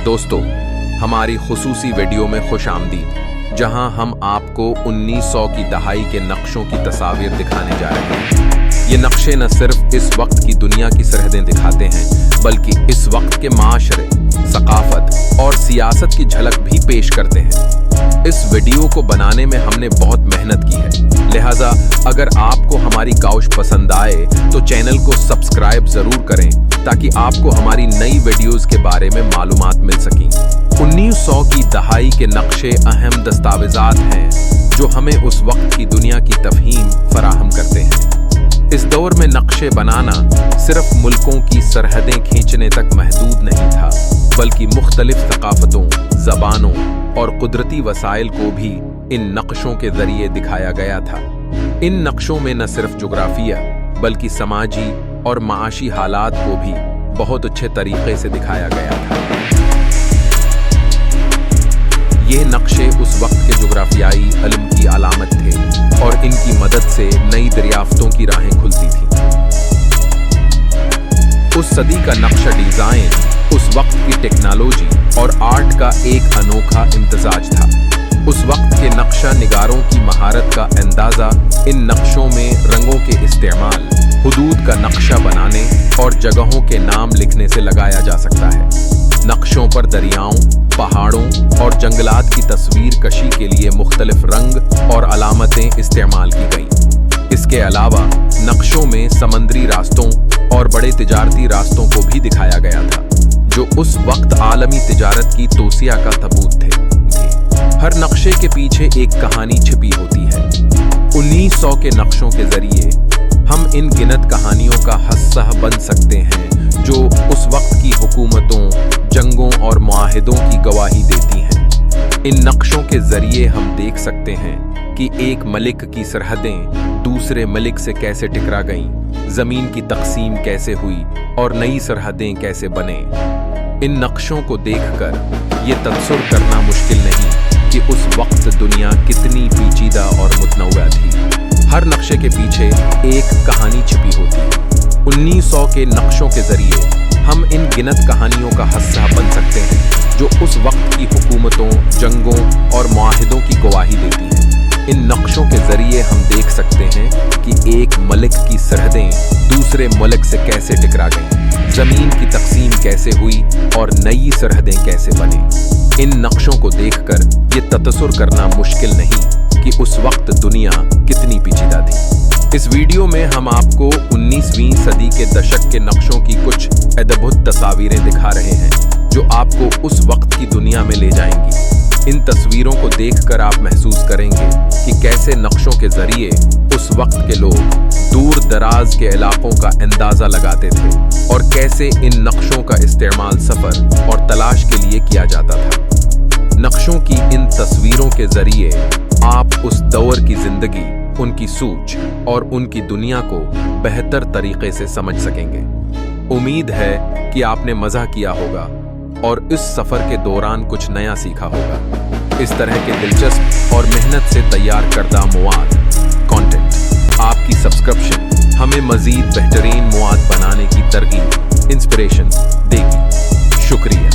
दोस्तों, हमारी खुसूसी वीडियो में खुश आमदीद, जहां हम आपको 1900 की दहाई के नक्शों की तस्वीर दिखाने जा रहे हैं। ये नक्शे न सिर्फ इस वक्त की दुनिया की सरहदें दिखाते हैं, बल्कि इस वक्त के माशरे, सकाफत और सियासत की झलक भी पेश करते हैं। इस वीडियो को बनाने में हमने बहुत मेहनत की है, लिहाजा अगर आपको हमारी काउश पसंद आए तो चैनल को सब्सक्राइब जरूर करें ताकि आपको हमारी नई वीडियोस के बारे में मालूमात मिल सकें। 1900 की दहाई के नक्शे अहम दस्तावेजात हैं जो हमें उस वक्त की दुनिया की तफहीम फराहम करते हैं। इस दौर में नक्शे बनाना सिर्फ मुल्कों की सरहदें खींचने तक महदूद नहीं था, बल्कि मुख्तलिफ सकाफतों, ज़बानों और कुदरती वसाइल को भी इन नक्शों के जरिए दिखाया गया था। इन नक्शों में न सिर्फ जोग्राफिया बल्कि समाजी और माशी हालात को भी बहुत अच्छे तरीके से दिखाया गया था। ये नक्शे उस वक्त के जोग्राफियाई इल्म की अलामत थे और इनकी मदद से नई दरियाफ्तों की राहें खुलती थीं। उस सदी का नक्शा डिजाइन उस वक्त की टेक्नोलॉजी और आर्ट का एक अनोखा इम्तिजाज था। उस वक्त के नक्शा निगारों की महारत का अंदाजा इन नक्शों में रंगों के इस्तेमाल, हुदूद का नक्शा बनाने और जगहों के नाम लिखने से लगाया जा सकता है। नक्शों पर दरियाओं, पहाड़ों और जंगलात की तस्वीर कशी के लिए मुख्तलिफ रंग और अलामतें इस्तेमाल की गईं। इसके अलावा नक्शों में समंदरी रास्तों और बड़े तिजारती रास्तों को भी दिखाया गया था, जो उस वक्त आलमी तिजारत की तोसिया का सबूत थे। हर नक्शे के पीछे एक कहानी छिपी होती है। 1900 के नक्शों के जरिए हम इन गिनत कहानियों का हिस्सा बन सकते हैं जो उस वक्त की हुकूमतों, जंगों और मुआहिदों की गवाही देती हैं। इन नक्शों के जरिए हम देख सकते हैं कि एक मलिक की सरहदें दूसरे मलिक से कैसे टकरा गईं, जमीन की तकसीम कैसे हुई और नई सरहदें कैसे बने। इन नक्शों को देखकर ये तस्सुर करना मुश्किल नहीं कि उस वक्त दुनिया कितनी पेचीदा और मुतनव्वा थी। हर नक्शे के पीछे एक कहानी छिपी होती है। 1900 के नक्शों के जरिए हम इन गिनत कहानियों का हिस्सा बन सकते हैं जो उस वक्त की हुकूमतों, जंगों और मुआहिदों की गवाही देती हैं। इन नक्शों के जरिए हम देख सकते हैं कि एक मलिक की सरहदें दूसरे मुल्क से कैसे टकरा गईं, जमीन की तकसीम कैसे हुई और नई सरहदें कैसे बने। इन नक्शों को देखकर ये तस्सुर करना मुश्किल नहीं कि उस वक्त दुनिया कितनी पेचीदा थी। इस वीडियो में हम आपको 19वीं सदी के दशक के नक्शों की कुछ अद्भुत तस्वीरें दिखा रहे हैं जो आपको उस वक्त की दुनिया में ले जाएंगी। इन तस्वीरों को देखकर आप महसूस करेंगे कि कैसे नक्शों के जरिए उस वक्त के लोग दूर दराज के इलाकों का अंदाजा लगाते थे और कैसे इन नक्शों का इस्तेमाल सफर और तलाश के लिए किया जाता था। नक्शों की इन तस्वीरों के जरिए आप उस दौर की जिंदगी, उनकी सोच और उनकी दुनिया को बेहतर तरीके से समझ सकेंगे। उम्मीद है कि आपने मजा किया होगा और इस सफर के दौरान कुछ नया सीखा होगा। इस तरह के दिलचस्प और मेहनत से तैयार करदा मवाद कंटेंट, आपकी सब्सक्रिप्शन हमें मजीद बेहतरीन मवाद बनाने की तरगीब, इंस्पिरेशन देगी। शुक्रिया।